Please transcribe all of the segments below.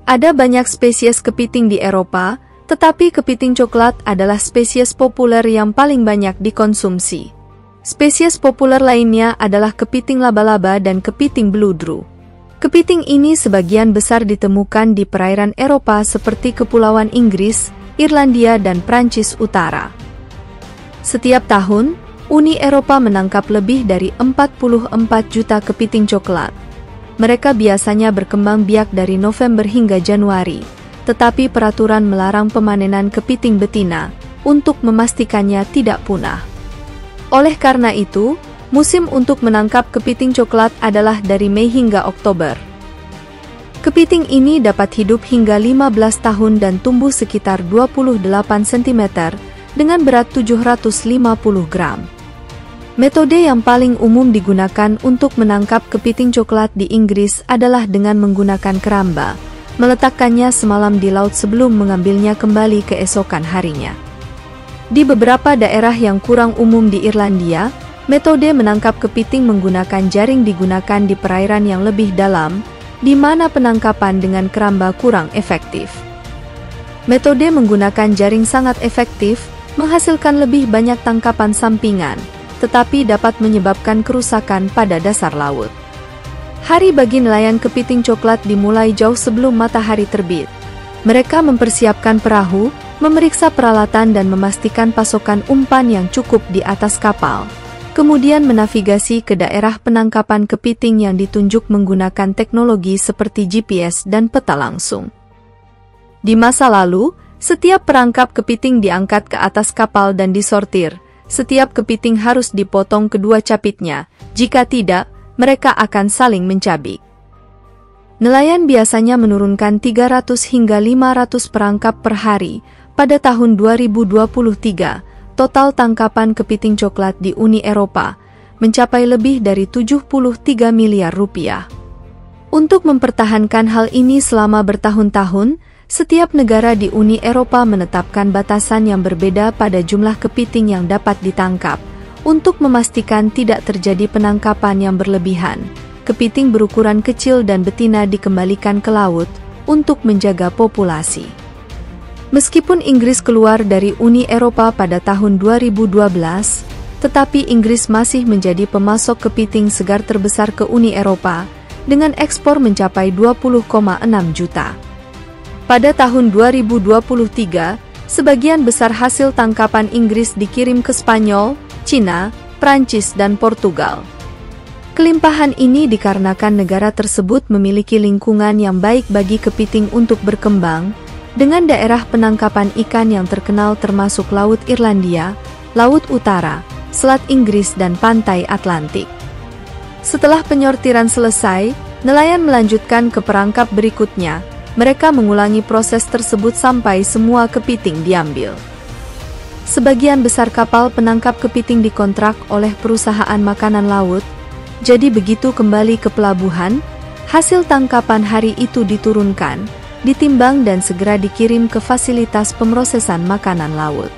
Ada banyak spesies kepiting di Eropa, tetapi kepiting coklat adalah spesies populer yang paling banyak dikonsumsi. Spesies populer lainnya adalah kepiting laba-laba dan kepiting beludru. Kepiting ini sebagian besar ditemukan di perairan Eropa seperti Kepulauan Inggris, Irlandia, dan Prancis Utara. Setiap tahun, Uni Eropa menangkap lebih dari 44 juta kepiting coklat. Mereka biasanya berkembang biak dari November hingga Januari, tetapi peraturan melarang pemanenan kepiting betina untuk memastikannya tidak punah. Oleh karena itu, musim untuk menangkap kepiting coklat adalah dari Mei hingga Oktober. Kepiting ini dapat hidup hingga 15 tahun dan tumbuh sekitar 28 cm dengan berat 750 gram. Metode yang paling umum digunakan untuk menangkap kepiting coklat di Inggris adalah dengan menggunakan keramba, meletakkannya semalam di laut sebelum mengambilnya kembali keesokan harinya. Di beberapa daerah yang kurang umum di Irlandia, metode menangkap kepiting menggunakan jaring digunakan di perairan yang lebih dalam, di mana penangkapan dengan keramba kurang efektif. Metode menggunakan jaring sangat efektif, menghasilkan lebih banyak tangkapan sampingan, tetapi dapat menyebabkan kerusakan pada dasar laut. Hari bagi nelayan kepiting coklat dimulai jauh sebelum matahari terbit. Mereka mempersiapkan perahu, memeriksa peralatan dan memastikan pasokan umpan yang cukup di atas kapal. Kemudian menavigasi ke daerah penangkapan kepiting yang ditunjuk menggunakan teknologi seperti GPS dan peta langsung. Di masa lalu, setiap perangkap kepiting diangkat ke atas kapal dan disortir. Setiap kepiting harus dipotong kedua capitnya, jika tidak, mereka akan saling mencabik. Nelayan biasanya menurunkan 300 hingga 500 perangkap per hari. Pada tahun 2023, total tangkapan kepiting coklat di Uni Eropa mencapai lebih dari 73 miliar rupiah. Untuk mempertahankan hal ini selama bertahun-tahun, setiap negara di Uni Eropa menetapkan batasan yang berbeda pada jumlah kepiting yang dapat ditangkap. Untuk memastikan tidak terjadi penangkapan yang berlebihan, kepiting berukuran kecil dan betina dikembalikan ke laut untuk menjaga populasi. Meskipun Inggris keluar dari Uni Eropa pada tahun 2012, tetapi Inggris masih menjadi pemasok kepiting segar terbesar ke Uni Eropa, dengan ekspor mencapai 20,6 juta. Pada tahun 2023, sebagian besar hasil tangkapan Inggris dikirim ke Spanyol, Cina, Prancis, dan Portugal. Kelimpahan ini dikarenakan negara tersebut memiliki lingkungan yang baik bagi kepiting untuk berkembang, dengan daerah penangkapan ikan yang terkenal termasuk Laut Irlandia, Laut Utara, Selat Inggris, dan Pantai Atlantik. Setelah penyortiran selesai, nelayan melanjutkan ke perangkap berikutnya. Mereka mengulangi proses tersebut sampai semua kepiting diambil. Sebagian besar kapal penangkap kepiting dikontrak oleh perusahaan makanan laut, jadi begitu kembali ke pelabuhan, hasil tangkapan hari itu diturunkan, ditimbang dan segera dikirim ke fasilitas pemrosesan makanan laut.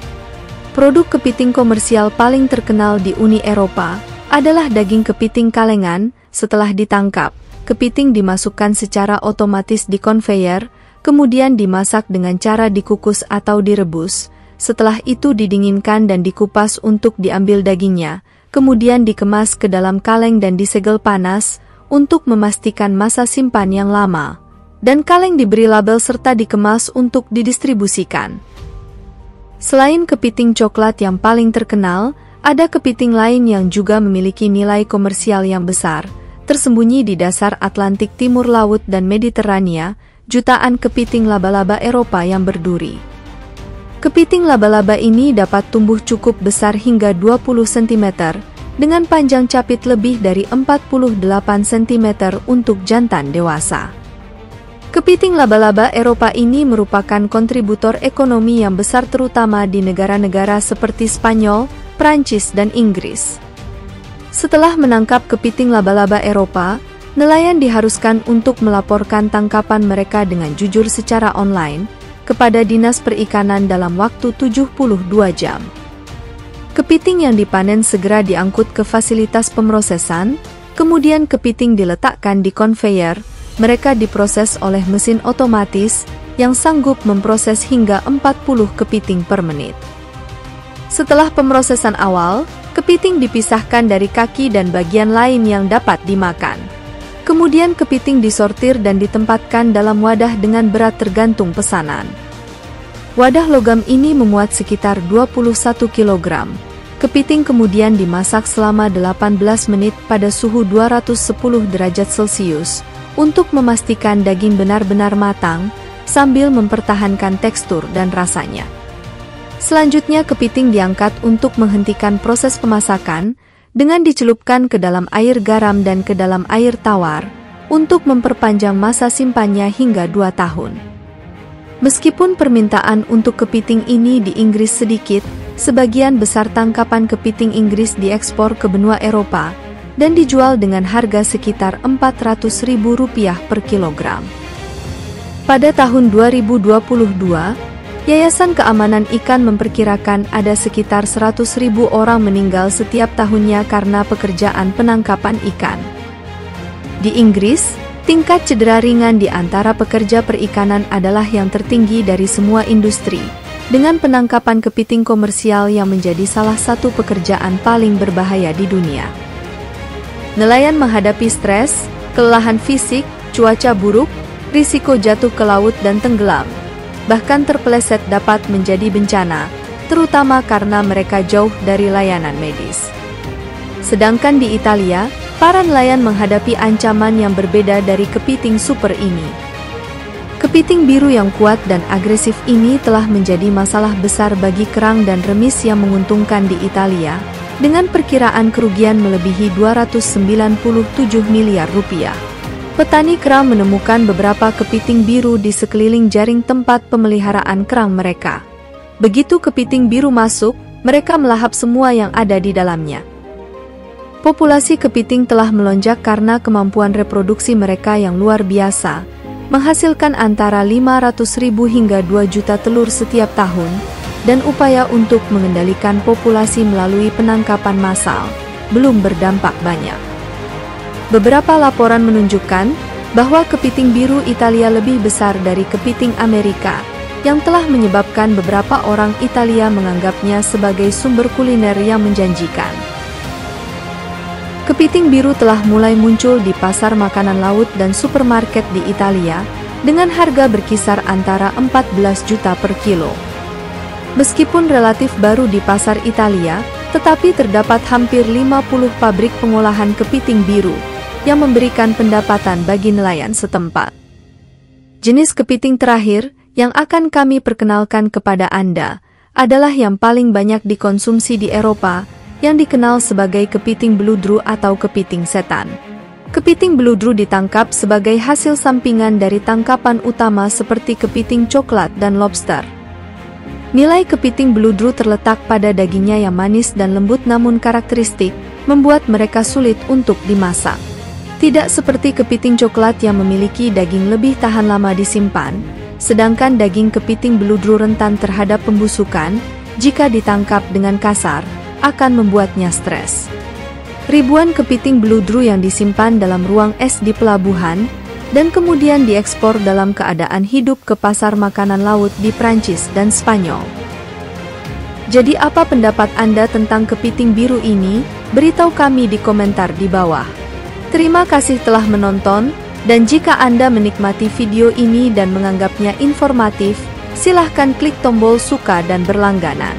Produk kepiting komersial paling terkenal di Uni Eropa adalah daging kepiting kalengan. Setelah ditangkap, kepiting dimasukkan secara otomatis di konveyor, kemudian dimasak dengan cara dikukus atau direbus. Setelah itu didinginkan dan dikupas untuk diambil dagingnya, kemudian dikemas ke dalam kaleng dan disegel panas untuk memastikan masa simpan yang lama. Dan kaleng diberi label serta dikemas untuk didistribusikan. Selain kepiting coklat yang paling terkenal, ada kepiting lain yang juga memiliki nilai komersial yang besar, tersembunyi di dasar Atlantik Timur Laut dan Mediterania, jutaan kepiting laba-laba Eropa yang berduri. Kepiting laba-laba ini dapat tumbuh cukup besar hingga 20 cm, dengan panjang capit lebih dari 48 cm untuk jantan dewasa. Kepiting laba-laba Eropa ini merupakan kontributor ekonomi yang besar terutama di negara-negara seperti Spanyol, Prancis, dan Inggris. Setelah menangkap kepiting laba-laba Eropa, nelayan diharuskan untuk melaporkan tangkapan mereka dengan jujur secara online kepada Dinas Perikanan dalam waktu 72 jam. Kepiting yang dipanen segera diangkut ke fasilitas pemrosesan, kemudian kepiting diletakkan di konveyor, mereka diproses oleh mesin otomatis yang sanggup memproses hingga 40 kepiting per menit. Setelah pemrosesan awal, kepiting dipisahkan dari kaki dan bagian lain yang dapat dimakan. Kemudian kepiting disortir dan ditempatkan dalam wadah dengan berat tergantung pesanan. Wadah logam ini memuat sekitar 21 kg. Kepiting kemudian dimasak selama 18 menit pada suhu 210 derajat Celcius untuk memastikan daging benar-benar matang sambil mempertahankan tekstur dan rasanya. Selanjutnya kepiting diangkat untuk menghentikan proses pemasakan dengan dicelupkan ke dalam air garam dan ke dalam air tawar untuk memperpanjang masa simpannya hingga 2 tahun. Meskipun permintaan untuk kepiting ini di Inggris sedikit, sebagian besar tangkapan kepiting Inggris diekspor ke benua Eropa dan dijual dengan harga sekitar Rp400.000 per kilogram. Pada tahun 2022, Yayasan Keamanan Ikan memperkirakan ada sekitar 100.000 orang meninggal setiap tahunnya karena pekerjaan penangkapan ikan. Di Inggris, tingkat cedera ringan di antara pekerja perikanan adalah yang tertinggi dari semua industri, dengan penangkapan kepiting komersial yang menjadi salah satu pekerjaan paling berbahaya di dunia. Nelayan menghadapi stres, kelelahan fisik, cuaca buruk, risiko jatuh ke laut dan tenggelam. Bahkan terpeleset dapat menjadi bencana, terutama karena mereka jauh dari layanan medis. Sedangkan di Italia, para nelayan menghadapi ancaman yang berbeda dari kepiting super ini. Kepiting biru yang kuat dan agresif ini telah menjadi masalah besar bagi kerang dan remis yang menguntungkan di Italia, dengan perkiraan kerugian melebihi 297 miliar rupiah. Petani kerang menemukan beberapa kepiting biru di sekeliling jaring tempat pemeliharaan kerang mereka. Begitu kepiting biru masuk, mereka melahap semua yang ada di dalamnya. Populasi kepiting telah melonjak karena kemampuan reproduksi mereka yang luar biasa, menghasilkan antara 500.000 hingga 2 juta telur setiap tahun, dan upaya untuk mengendalikan populasi melalui penangkapan massal belum berdampak banyak. Beberapa laporan menunjukkan bahwa kepiting biru Italia lebih besar dari kepiting Amerika, yang telah menyebabkan beberapa orang Italia menganggapnya sebagai sumber kuliner yang menjanjikan. Kepiting biru telah mulai muncul di pasar makanan laut dan supermarket di Italia, dengan harga berkisar antara 14 juta per kilo. Meskipun relatif baru di pasar Italia, tetapi terdapat hampir 50 pabrik pengolahan kepiting biru, yang memberikan pendapatan bagi nelayan setempat. Jenis kepiting terakhir yang akan kami perkenalkan kepada Anda adalah yang paling banyak dikonsumsi di Eropa, yang dikenal sebagai kepiting beludru atau kepiting setan. Kepiting beludru ditangkap sebagai hasil sampingan dari tangkapan utama seperti kepiting coklat dan lobster. Nilai kepiting beludru terletak pada dagingnya yang manis dan lembut namun karakteristik, membuat mereka sulit untuk dimasak. Tidak seperti kepiting coklat yang memiliki daging lebih tahan lama disimpan, sedangkan daging kepiting beludru rentan terhadap pembusukan, jika ditangkap dengan kasar, akan membuatnya stres. Ribuan kepiting beludru yang disimpan dalam ruang es di pelabuhan, dan kemudian diekspor dalam keadaan hidup ke pasar makanan laut di Prancis dan Spanyol. Jadi apa pendapat Anda tentang kepiting biru ini? Beritahu kami di komentar di bawah. Terima kasih telah menonton, dan jika Anda menikmati video ini dan menganggapnya informatif, silahkan klik tombol suka dan berlangganan.